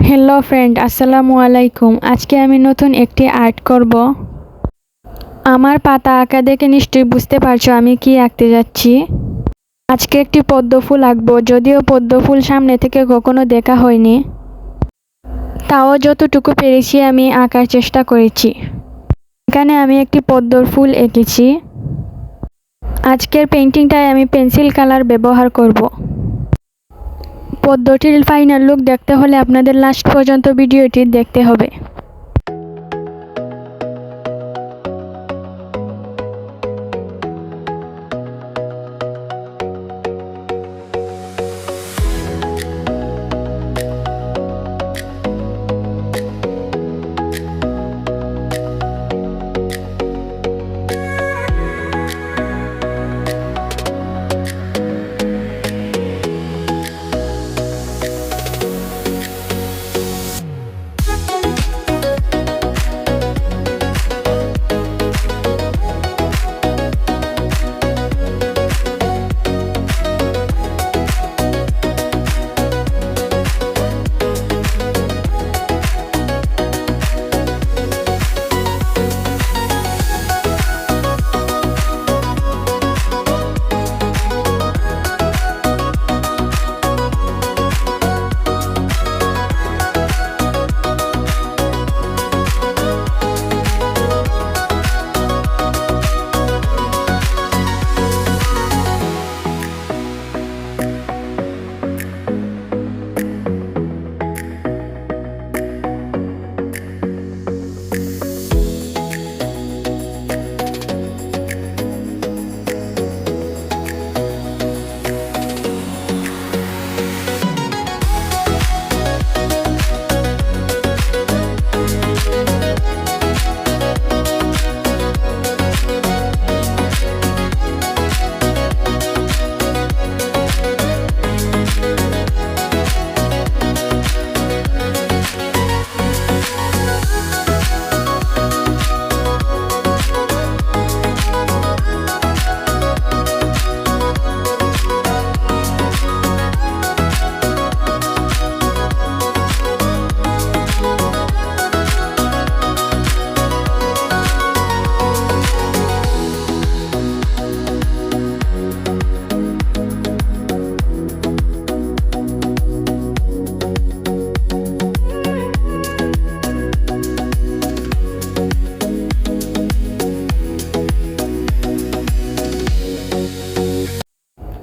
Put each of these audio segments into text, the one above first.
Hello friend, আসসালামু আলাইকুম। আজকে আমি নতুন একটি আর্ট করব। আমার পাতা আঁকা দেখে নিশ্চয়ই বুঝতে পারছো আমি কি আঁকতে যাচ্ছি। আজকে একটি পদ্ম ফুল আঁকবো, যদিও পদ্ম ফুল সামনে থেকে কখনো দেখা হয়নি, তাও যতটুকু পেরেছি আমি আঁকার চেষ্টা করেছি। এখানে আমি একটি পদ্মর ফুল এঁকেছি। আজকের পেন্টিংটায় আমি পেন্সিল কালার ব্যবহার করব। পদ্মটির ফাইনাল লুক দেখতে হলে আপনাদের লাস্ট পর্যন্ত ভিডিওটি দেখতে হবে।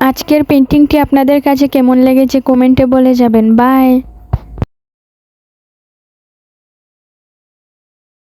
আজকের পেন্টিংটি আপনাদের কাছে কেমন লেগেছে কমেন্টে বলে যাবেন। বাই।